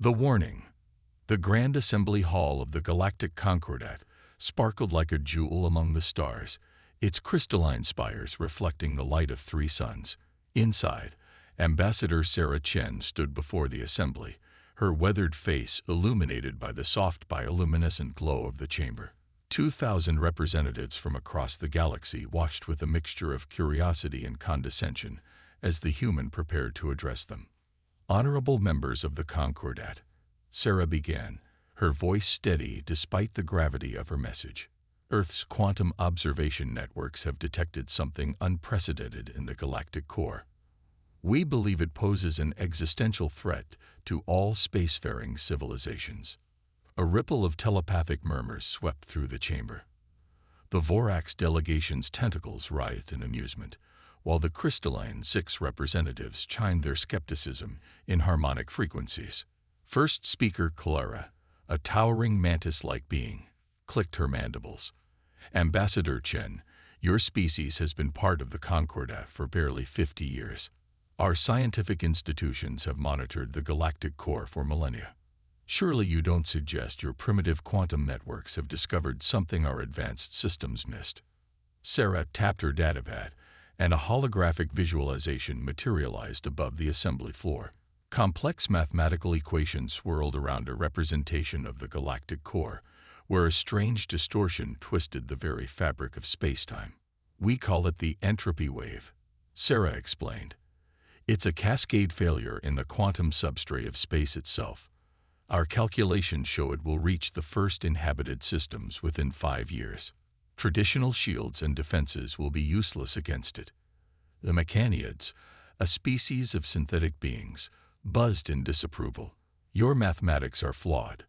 The warning. The Grand Assembly Hall of the Galactic Concordat sparkled like a jewel among the stars, its crystalline spires reflecting the light of 3 suns. Inside, Ambassador Sarah Chen stood before the assembly, her weathered face illuminated by the soft bioluminescent glow of the chamber. 2,000 representatives from across the galaxy watched with a mixture of curiosity and condescension as the human prepared to address them. Honorable members of the Concordat, Sarah began, her voice steady despite the gravity of her message. Earth's quantum observation networks have detected something unprecedented in the galactic core. We believe it poses an existential threat to all spacefaring civilizations. A ripple of telepathic murmurs swept through the chamber. The Vorax delegation's tentacles writhed in amusement, while the crystalline 6 representatives chimed their skepticism in harmonic frequencies. First speaker Clara, a towering mantis-like being, clicked her mandibles. Ambassador Chen, your species has been part of the Concordat for barely 50 years. Our scientific institutions have monitored the galactic core for millennia. Surely you don't suggest your primitive quantum networks have discovered something our advanced systems missed. Sarah tapped her datapad, and a holographic visualization materialized above the assembly floor. Complex mathematical equations swirled around a representation of the galactic core, where a strange distortion twisted the very fabric of spacetime. We call it the entropy wave, Sarah explained. It's a cascade failure in the quantum substrate of space itself. Our calculations show it will reach the first inhabited systems within 5 years. Traditional shields and defenses will be useless against it. The Mechaniads, a species of synthetic beings, buzzed in disapproval. Your mathematics are flawed,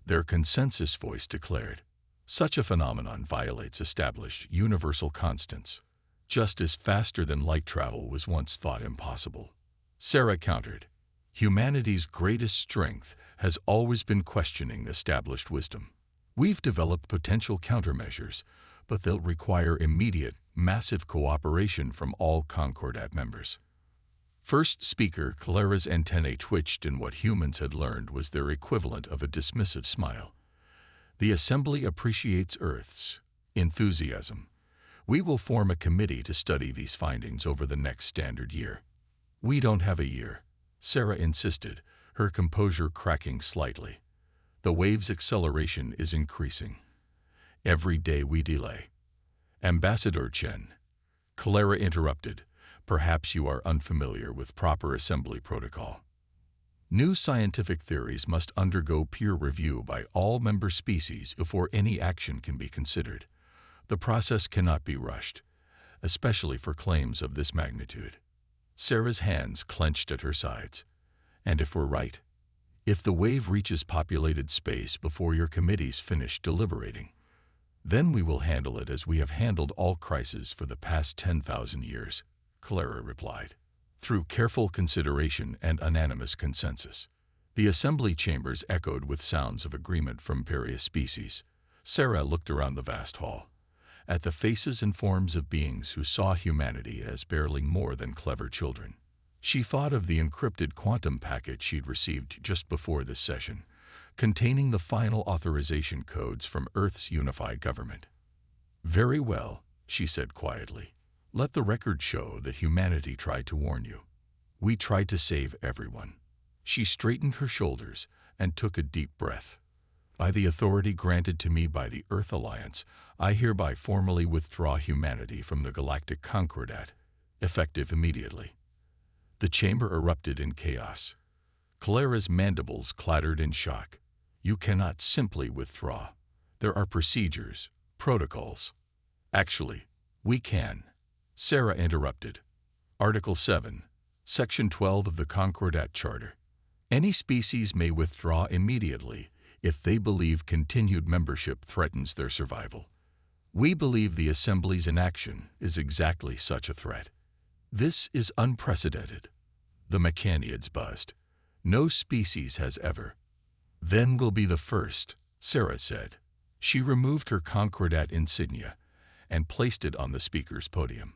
their consensus voice declared. Such a phenomenon violates established universal constants, just as faster than light travel was once thought impossible. Sarah countered. Humanity's greatest strength has always been questioning established wisdom. We've developed potential countermeasures, but they'll require immediate, massive cooperation from all Concordat members. First speaker Clara's antennae twitched in what humans had learned was their equivalent of a dismissive smile. The Assembly appreciates Earth's enthusiasm. We will form a committee to study these findings over the next standard year. We don't have a year, Sarah insisted, her composure cracking slightly. The wave's acceleration is increasing. Every day we delay. Ambassador Chen, Clara interrupted. Perhaps you are unfamiliar with proper assembly protocol. New scientific theories must undergo peer review by all member species before any action can be considered. The process cannot be rushed, especially for claims of this magnitude. Sarah's hands clenched at her sides. And if we're right, if the wave reaches populated space before your committee's finished deliberating, then we will handle it as we have handled all crises for the past 10,000 years, Clara replied. Through careful consideration and unanimous consensus, the assembly chambers echoed with sounds of agreement from various species. Sarah looked around the vast hall, at the faces and forms of beings who saw humanity as barely more than clever children. She thought of the encrypted quantum packet she'd received just before this session, containing the final authorization codes from Earth's unified government. Very well, she said quietly. Let the record show that humanity tried to warn you. We tried to save everyone. She straightened her shoulders and took a deep breath. By the authority granted to me by the Earth Alliance, I hereby formally withdraw humanity from the Galactic Concordat, effective immediately. The chamber erupted in chaos. Clara's mandibles clattered in shock. You cannot simply withdraw. There are procedures, protocols. Actually, we can. Sarah interrupted. Article 7, Section 12 of the Concordat Charter. Any species may withdraw immediately if they believe continued membership threatens their survival. We believe the Assembly's inaction is exactly such a threat. This is unprecedented. The Mechaniads buzzed. No species has ever. Then we'll be the first, Sarah said. She removed her Concordat insignia and placed it on the speaker's podium.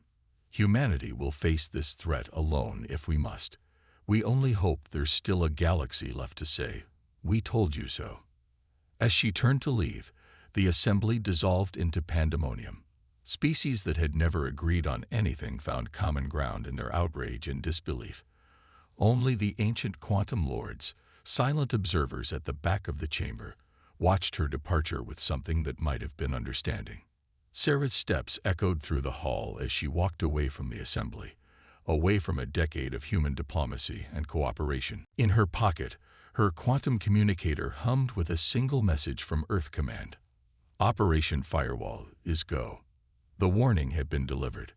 Humanity will face this threat alone if we must. We only hope there's still a galaxy left to save. "We told you so." As she turned to leave, the assembly dissolved into pandemonium. Species that had never agreed on anything found common ground in their outrage and disbelief. Only the ancient quantum lords, silent observers at the back of the chamber, watched her departure with something that might have been understanding. Sarah's steps echoed through the hall as she walked away from the assembly, away from a decade of human diplomacy and cooperation. In her pocket, her quantum communicator hummed with a single message from Earth Command. Operation Firewall is go. The warning had been delivered.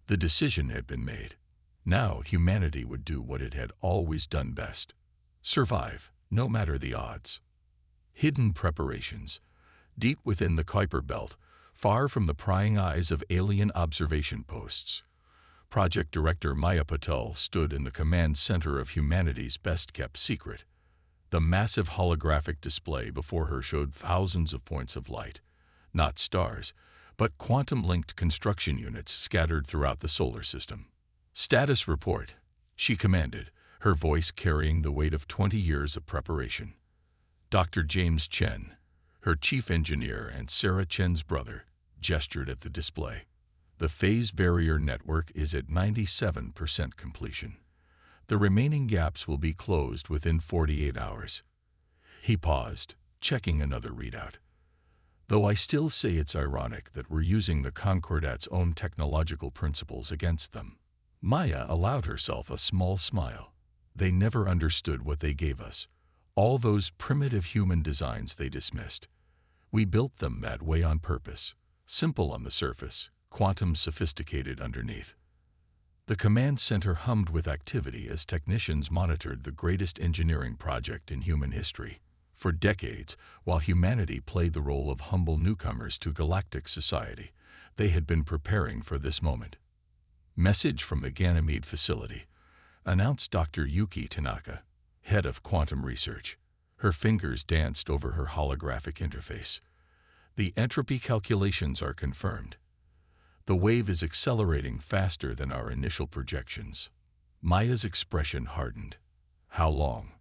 The decision had been made. Now humanity would do what it had always done best. Survive, no matter the odds. Hidden preparations. Deep within the Kuiper Belt, far from the prying eyes of alien observation posts, Project Director Maya Patel stood in the command center of humanity's best-kept secret. The massive holographic display before her showed thousands of points of light, not stars, but quantum-linked construction units scattered throughout the solar system. "Status report," she commanded, her voice carrying the weight of 20 years of preparation. Dr. James Chen, her chief engineer and Sarah Chen's brother, gestured at the display. "The phase barrier network is at 97% completion. The remaining gaps will be closed within 48 hours. He paused, checking another readout. "Though I still say it's ironic that we're using the Concordat's own technological principles against them." Maya allowed herself a small smile. They never understood what they gave us. All those primitive human designs they dismissed. We built them that way on purpose. Simple on the surface, quantum sophisticated underneath. The command center hummed with activity as technicians monitored the greatest engineering project in human history. For decades, while humanity played the role of humble newcomers to galactic society, they had been preparing for this moment. "Message from the Ganymede facility," announced Dr. Yuki Tanaka, head of quantum research. Her fingers danced over her holographic interface. "The entropy calculations are confirmed. The wave is accelerating faster than our initial projections." Maya's expression hardened. "How long?"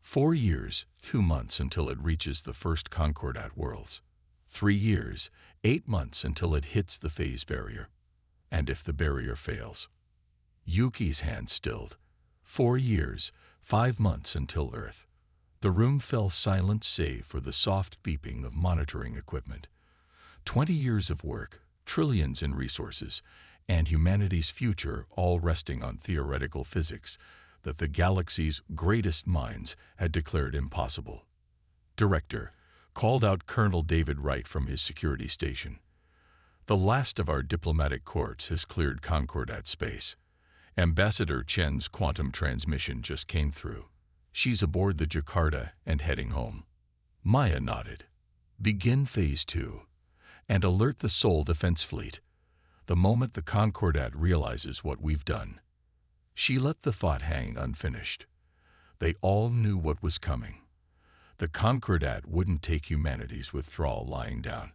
4 years, 2 months until it reaches the first Concordat worlds. 3 years, 8 months until it hits the phase barrier. And if the barrier fails? Yuki's hand stilled. 4 years, 5 months until Earth. The room fell silent save for the soft beeping of monitoring equipment. 20 years of work, trillions in resources, and humanity's future all resting on theoretical physics that the galaxy's greatest minds had declared impossible. "Director," called out Colonel David Wright from his security station. "The last of our diplomatic courts has cleared Concordat space. Ambassador Chen's quantum transmission just came through. She's aboard the Jakarta and heading home." Maya nodded. "Begin Phase 2. And alert the Sol Defense Fleet. The moment the Concordat realizes what we've done." She let the thought hang unfinished. They all knew what was coming. The Concordat wouldn't take humanity's withdrawal lying down,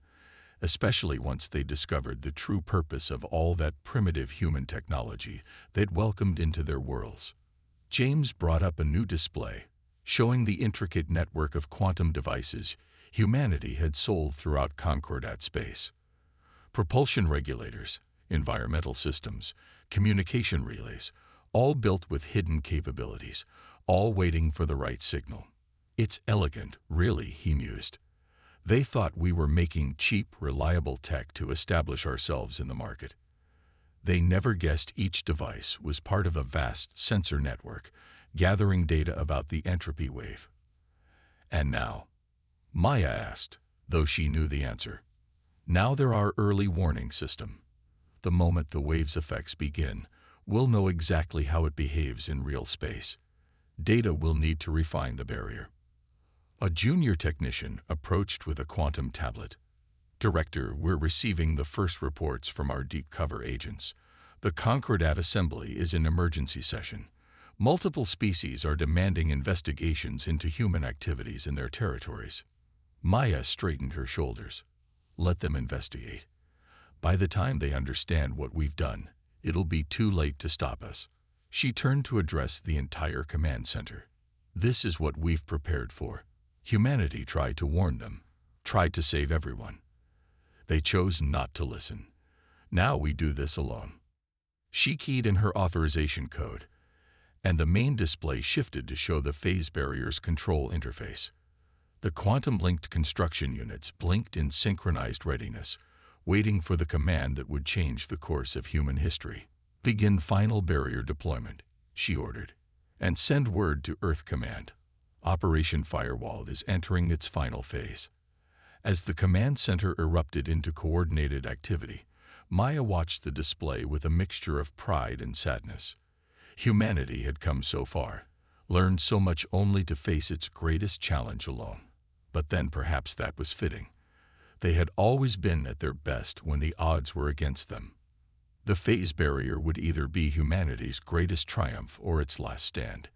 especially once they discovered the true purpose of all that primitive human technology they'd welcomed into their worlds. James brought up a new display, showing the intricate network of quantum devices humanity had sold throughout Concordat space. Propulsion regulators, environmental systems, communication relays, all built with hidden capabilities, all waiting for the right signal. "It's elegant, really," he mused. "They thought we were making cheap, reliable tech to establish ourselves in the market. They never guessed each device was part of a vast sensor network, gathering data about the entropy wave." "And now?" Maya asked, though she knew the answer. "Now there are early warning system. The moment the wave's effects begin, we'll know exactly how it behaves in real space. Data will need to refine the barrier." A junior technician approached with a quantum tablet. "Director, we're receiving the first reports from our deep cover agents. The Concordat Assembly is in emergency session. Multiple species are demanding investigations into human activities in their territories." Maya straightened her shoulders. "Let them investigate. By the time they understand what we've done, it'll be too late to stop us." She turned to address the entire command center. "This is what we've prepared for. Humanity tried to warn them, tried to save everyone. They chose not to listen. Now we do this alone. She keyed in her authorization code, and the main display shifted to show the phase barrier's control interface. The quantum-linked construction units blinked in synchronized readiness, waiting for the command that would change the course of human history. "Begin final barrier deployment," she ordered, "and send word to Earth Command. Operation Firewall is entering its final phase." As the command center erupted into coordinated activity, Maya watched the display with a mixture of pride and sadness. Humanity had come so far, learned so much only to face its greatest challenge alone. But then perhaps that was fitting. They had always been at their best when the odds were against them. The phase barrier would either be humanity's greatest triumph or its last stand.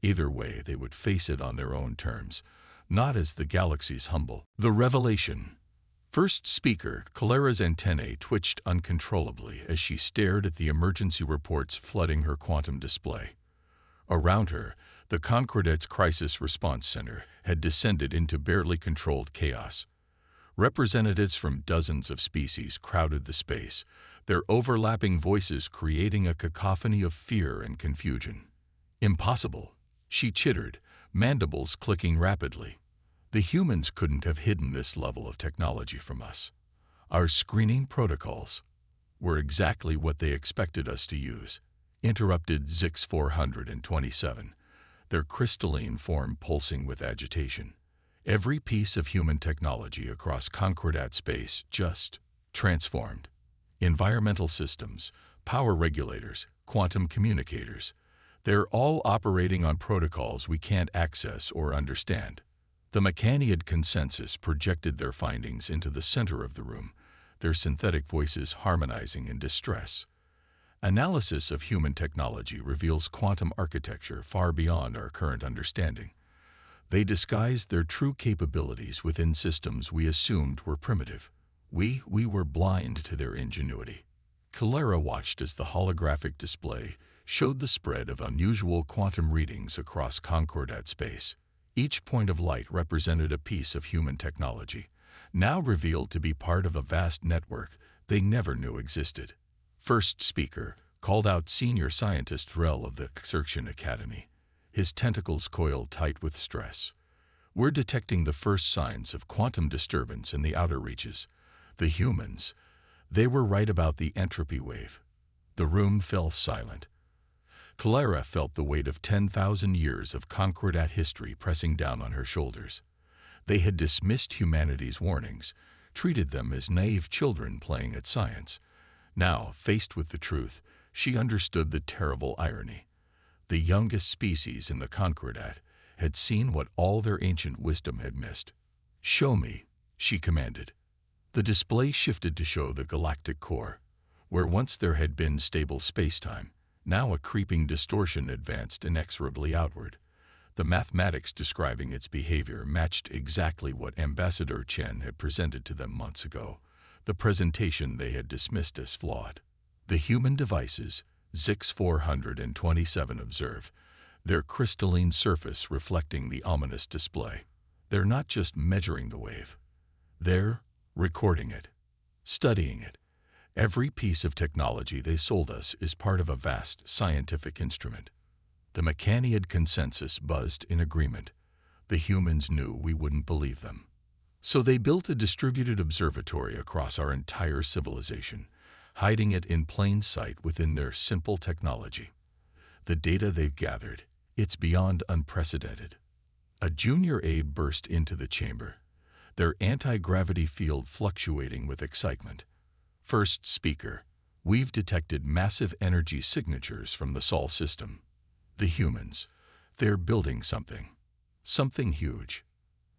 Either way, they would face it on their own terms, not as the galaxy's humble. The revelation. First speaker, Kalera's antennae twitched uncontrollably as she stared at the emergency reports flooding her quantum display. Around her, the Concordet's Crisis Response Center had descended into barely controlled chaos. Representatives from dozens of species crowded the space, their overlapping voices creating a cacophony of fear and confusion. "Impossible," she chittered, mandibles clicking rapidly. "The humans couldn't have hidden this level of technology from us. Our screening protocols were exactly what they expected us to use," interrupted Zix 427, their crystalline form pulsing with agitation. Every piece of human technology across Concordat space just transformed. Environmental systems, power regulators, quantum communicators. They're all operating on protocols we can't access or understand. The Mechaniad consensus projected their findings into the center of the room, their synthetic voices harmonizing in distress. Analysis of human technology reveals quantum architecture far beyond our current understanding. They disguised their true capabilities within systems we assumed were primitive. We were blind to their ingenuity. Kalera watched as the holographic display showed the spread of unusual quantum readings across Concordat space. Each point of light represented a piece of human technology, now revealed to be part of a vast network they never knew existed. First speaker called out senior scientist Rel of the Exertion Academy, his tentacles coiled tight with stress. "We're detecting the first signs of quantum disturbance in the outer reaches. The humans, they were right about the entropy wave." The room fell silent. Kalera felt the weight of 10,000 years of Concordat history pressing down on her shoulders. They had dismissed humanity's warnings, treated them as naive children playing at science. Now, faced with the truth, she understood the terrible irony. The youngest species in the Concordat had seen what all their ancient wisdom had missed. "Show me," she commanded. The display shifted to show the galactic core, where once there had been stable spacetime. Now a creeping distortion advanced inexorably outward. The mathematics describing its behavior matched exactly what Ambassador Chen had presented to them months ago, the presentation they had dismissed as flawed. The human devices, Zix 427 observed, their crystalline surface reflecting the ominous display. They're not just measuring the wave. They're recording it, studying it. Every piece of technology they sold us is part of a vast scientific instrument. The Mechaniad consensus buzzed in agreement. The humans knew we wouldn't believe them. So they built a distributed observatory across our entire civilization, hiding it in plain sight within their simple technology. The data they've gathered, it's beyond unprecedented. A junior aide burst into the chamber, their anti-gravity field fluctuating with excitement. First speaker, "We've detected massive energy signatures from the Sol system." The humans, they're building something. Something huge.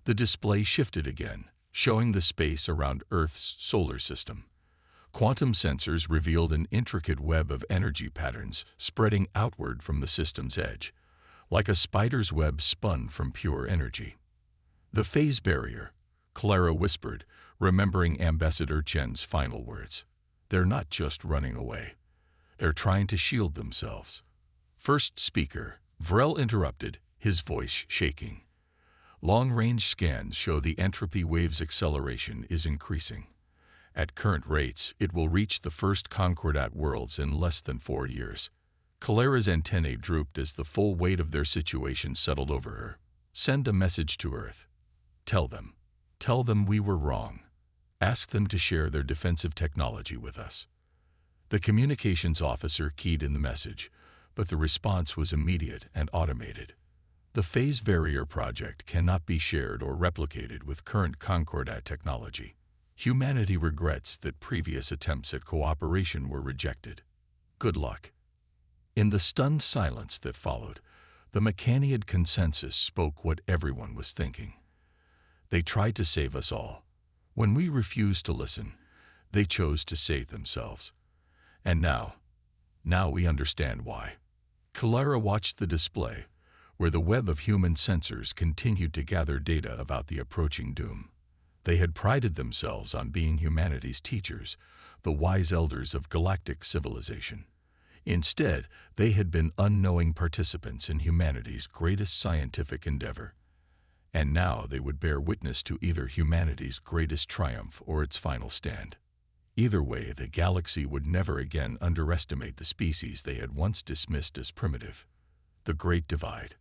The display shifted again, showing the space around Earth's solar system. Quantum sensors revealed an intricate web of energy patterns spreading outward from the system's edge, like a spider's web spun from pure energy. "The phase barrier," Clara whispered, remembering Ambassador Chen's final words. "They're not just running away. They're trying to shield themselves." First speaker, Vrel interrupted, his voice shaking. Long-range scans show the entropy wave's acceleration is increasing. At current rates, it will reach the first Concordat worlds in less than 4 years. Kalera's antennae drooped as the full weight of their situation settled over her. Send a message to Earth. Tell them. Tell them we were wrong. Ask them to share their defensive technology with us. The communications officer keyed in the message, but the response was immediate and automated. The phase barrier project cannot be shared or replicated with current Concordat technology. Humanity regrets that previous attempts at cooperation were rejected. Good luck. In the stunned silence that followed, the Mechaniad consensus spoke what everyone was thinking. They tried to save us all. When we refused to listen, they chose to save themselves. And now we understand why. Kalera watched the display, where the web of human sensors continued to gather data about the approaching doom. They had prided themselves on being humanity's teachers, the wise elders of galactic civilization. Instead, they had been unknowing participants in humanity's greatest scientific endeavor. And now they would bear witness to either humanity's greatest triumph or its final stand. Either way, the galaxy would never again underestimate the species they had once dismissed as primitive. The Great Divide.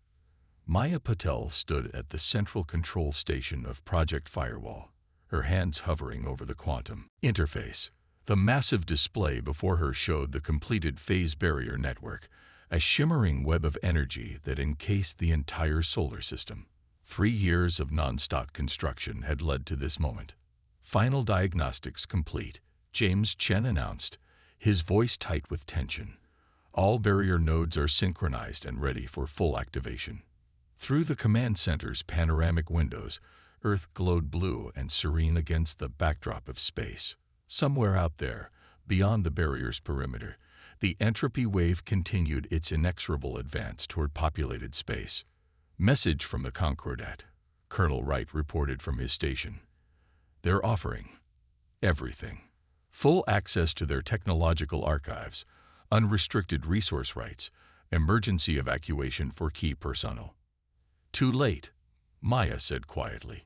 Maya Patel stood at the central control station of Project Firewall, her hands hovering over the quantum interface. The massive display before her showed the completed phase barrier network, a shimmering web of energy that encased the entire solar system. 3 years of non-stop construction had led to this moment. Final diagnostics complete, James Chen announced, his voice tight with tension. All barrier nodes are synchronized and ready for full activation. Through the command center's panoramic windows, Earth glowed blue and serene against the backdrop of space. Somewhere out there, beyond the barrier's perimeter, the entropy wave continued its inexorable advance toward populated space. Message from the Concordat, Colonel Wright reported from his station. They're offering everything. Full access to their technological archives, unrestricted resource rights, emergency evacuation for key personnel. Too late, Maya said quietly.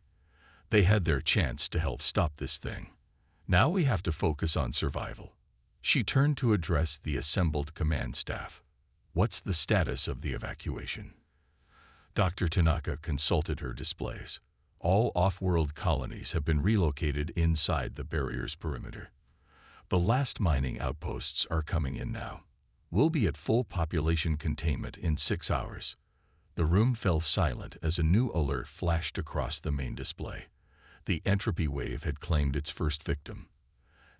They had their chance to help stop this thing. Now we have to focus on survival. She turned to address the assembled command staff. What's the status of the evacuation? Dr. Tanaka consulted her displays. All off-world colonies have been relocated inside the barrier's perimeter. The last mining outposts are coming in now. We'll be at full population containment in 6 hours. The room fell silent as a new alert flashed across the main display. The entropy wave had claimed its first victim.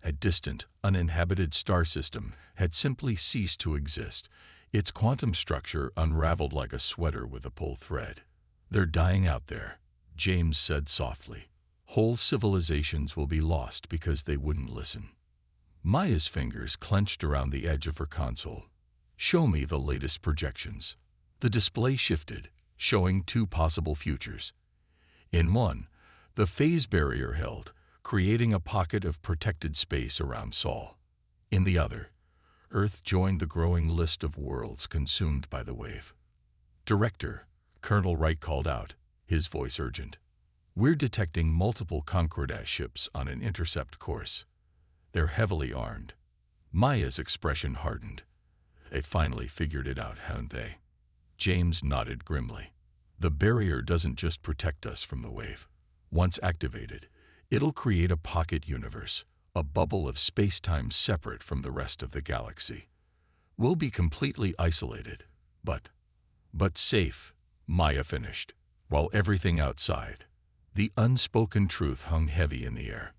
A distant, uninhabited star system had simply ceased to exist, its quantum structure unraveled like a sweater with a pull thread. They're dying out there, James said softly. Whole civilizations will be lost because they wouldn't listen. Maya's fingers clenched around the edge of her console. Show me the latest projections. The display shifted, showing 2 possible futures. In one, the phase barrier held, creating a pocket of protected space around Sol. In the other, Earth joined the growing list of worlds consumed by the wave. Director, Colonel Wright called out, his voice urgent. We're detecting multiple Concordat ships on an intercept course. They're heavily armed. Maya's expression hardened. They finally figured it out, haven't they? James nodded grimly. The barrier doesn't just protect us from the wave. Once activated, it'll create a pocket universe, a bubble of space-time separate from the rest of the galaxy. We'll be completely isolated, but safe, Maya finished, while everything outside. The unspoken truth hung heavy in the air.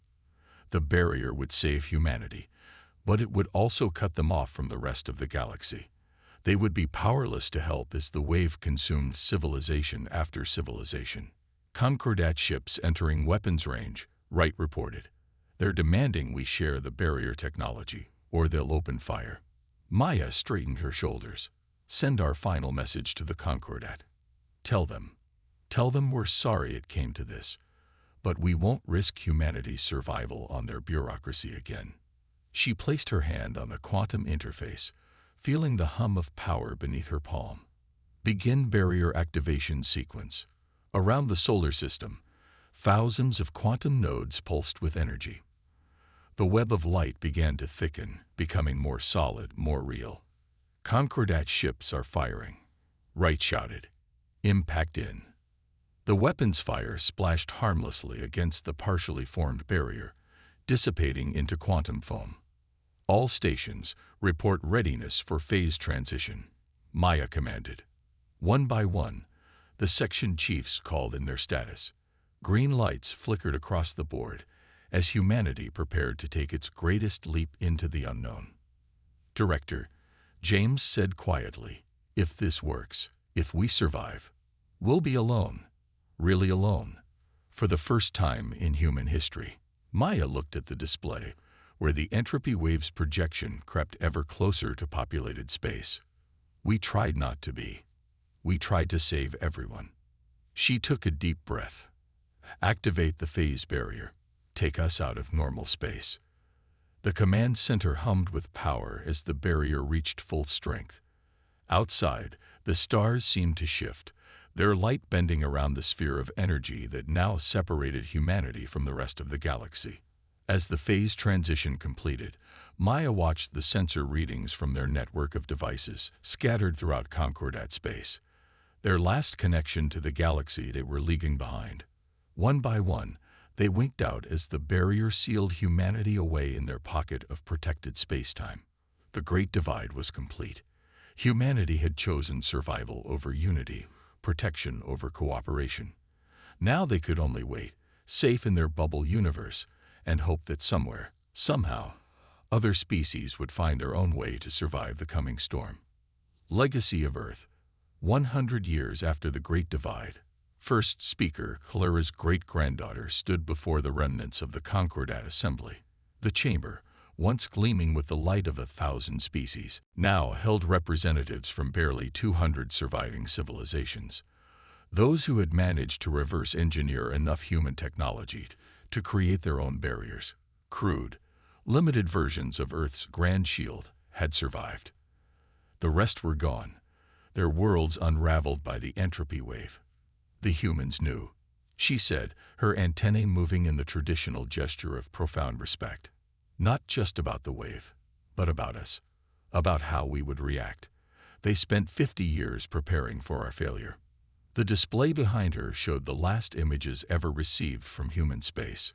The barrier would save humanity, but it would also cut them off from the rest of the galaxy. They would be powerless to help as the wave consumed civilization after civilization. Concordat ships entering weapons range, Wright reported. They're demanding we share the barrier technology, or they'll open fire. Maya straightened her shoulders. Send our final message to the Concordat. Tell them we're sorry it came to this, but we won't risk humanity's survival on their bureaucracy again. She placed her hand on the quantum interface, feeling the hum of power beneath her palm. Begin barrier activation sequence. Around the solar system, thousands of quantum nodes pulsed with energy. The web of light began to thicken, becoming more solid, more real. Concordat ships are firing. Wright shouted. Impact in. The weapon's fire splashed harmlessly against the partially formed barrier, dissipating into quantum foam. All stations, report readiness for phase transition, Maya commanded. One by one, the section chiefs called in their status. Green lights flickered across the board as humanity prepared to take its greatest leap into the unknown. Director, James said quietly, if this works, if we survive, we'll be alone, really alone, for the first time in human history. Maya looked at the display, where the entropy wave's projection crept ever closer to populated space. We tried not to be. We tried to save everyone. She took a deep breath. Activate the phase barrier. Take us out of normal space. The command center hummed with power as the barrier reached full strength. Outside, the stars seemed to shift, their light bending around the sphere of energy that now separated humanity from the rest of the galaxy. As the phase transition completed, Maya watched the sensor readings from their network of devices scattered throughout Concordat space, their last connection to the galaxy they were leaving behind. One by one, they winked out as the barrier sealed humanity away in their pocket of protected space-time. The Great Divide was complete. Humanity had chosen survival over unity, protection over cooperation. Now they could only wait, safe in their bubble universe, and hope that somewhere, somehow, other species would find their own way to survive the coming storm. Legacy of Earth. 100 years after the Great Divide, first speaker, Clara's great-granddaughter, stood before the remnants of the Concordat Assembly. The chamber, once gleaming with the light of 1,000 species, now held representatives from barely 200 surviving civilizations. Those who had managed to reverse engineer enough human technology to create their own barriers. Crude, limited versions of Earth's grand shield had survived. The rest were gone, their worlds unraveled by the entropy wave. The humans knew, she said, her antennae moving in the traditional gesture of profound respect. Not just about the wave, but about us, about how we would react. They spent 50 years preparing for our failure. The display behind her showed the last images ever received from human space.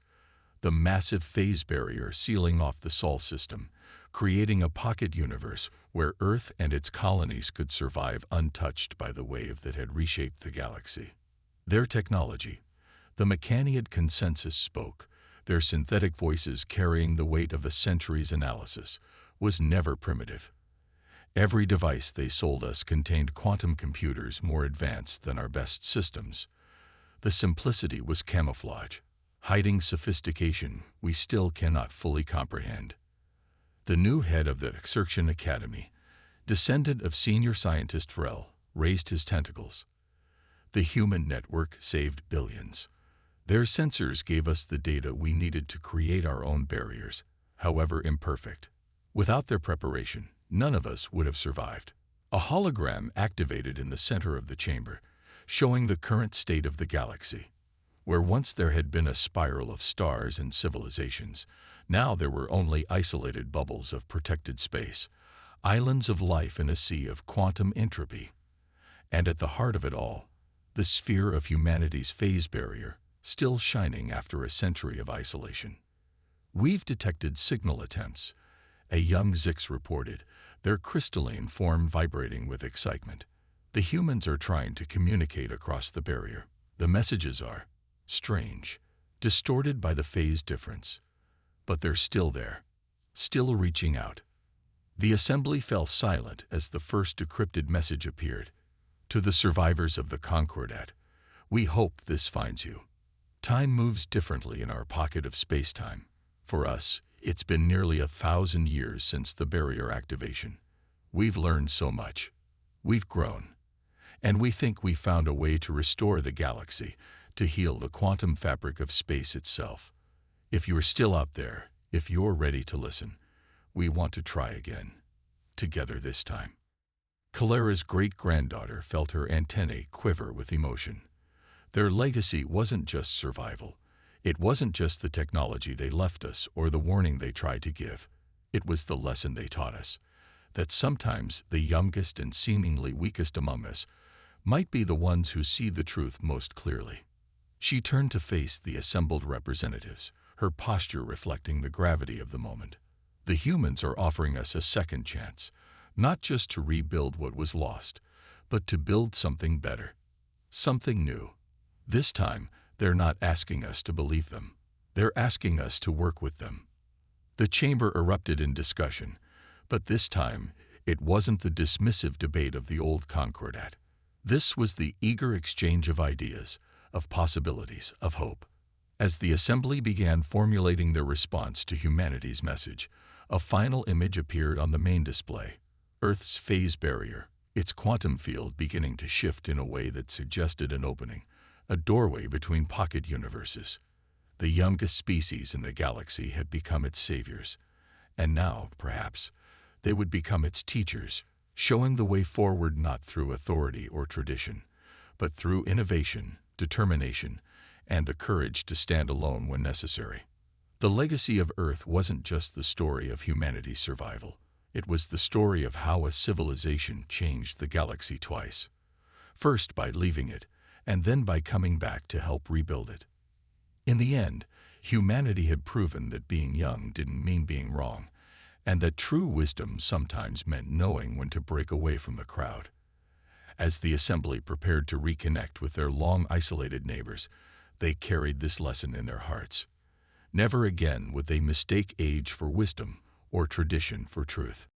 The massive phase barrier sealing off the Sol system, creating a pocket universe where Earth and its colonies could survive untouched by the wave that had reshaped the galaxy. Their technology, the Mechaniad consensus spoke, their synthetic voices carrying the weight of a century's analysis, was never primitive. Every device they sold us contained quantum computers more advanced than our best systems. The simplicity was camouflage, hiding sophistication we still cannot fully comprehend. The new head of the Exertion Academy, descendant of senior scientist Rel, raised his tentacles. The human network saved billions. Their sensors gave us the data we needed to create our own barriers, however imperfect. Without their preparation, none of us would have survived. A hologram activated in the center of the chamber, showing the current state of the galaxy. Where once there had been a spiral of stars and civilizations, now there were only isolated bubbles of protected space, islands of life in a sea of quantum entropy. And at the heart of it all, the sphere of humanity's phase barrier, still shining after a century of isolation. We've detected signal attempts, a young Zix reported, their crystalline form vibrating with excitement. The humans are trying to communicate across the barrier. The messages are strange, distorted by the phase difference. But they're still there, still reaching out. The assembly fell silent as the first decrypted message appeared. To the survivors of the Concordat, we hope this finds you. Time moves differently in our pocket of space-time. For us, it's been nearly 1,000 years since the barrier activation. We've learned so much. We've grown. And we think we found a way to restore the galaxy, to heal the quantum fabric of space itself. If you're still out there, if you're ready to listen, we want to try again. Together this time. Clara's great-granddaughter felt her antennae quiver with emotion. Their legacy wasn't just survival. It wasn't just the technology they left us or the warning they tried to give. It was the lesson they taught us, that sometimes the youngest and seemingly weakest among us might be the ones who see the truth most clearly. She turned to face the assembled representatives, her posture reflecting the gravity of the moment. The humans are offering us a second chance, not just to rebuild what was lost, but to build something better, something new. This time, they're not asking us to believe them. They're asking us to work with them. The chamber erupted in discussion, but this time, it wasn't the dismissive debate of the old Concordat. This was the eager exchange of ideas, of possibilities, of hope. As the assembly began formulating their response to humanity's message, a final image appeared on the main display. Earth's phase barrier, its quantum field beginning to shift in a way that suggested an opening, a doorway between pocket universes. The youngest species in the galaxy had become its saviors, and now, perhaps, they would become its teachers, showing the way forward not through authority or tradition, but through innovation, determination, and the courage to stand alone when necessary. The legacy of Earth wasn't just the story of humanity's survival. It was the story of how a civilization changed the galaxy twice. First by leaving it, and then by coming back to help rebuild it. In the end, humanity had proven that being young didn't mean being wrong, and that true wisdom sometimes meant knowing when to break away from the crowd. As the assembly prepared to reconnect with their long-isolated neighbors, they carried this lesson in their hearts. Never again would they mistake age for wisdom or tradition for truth.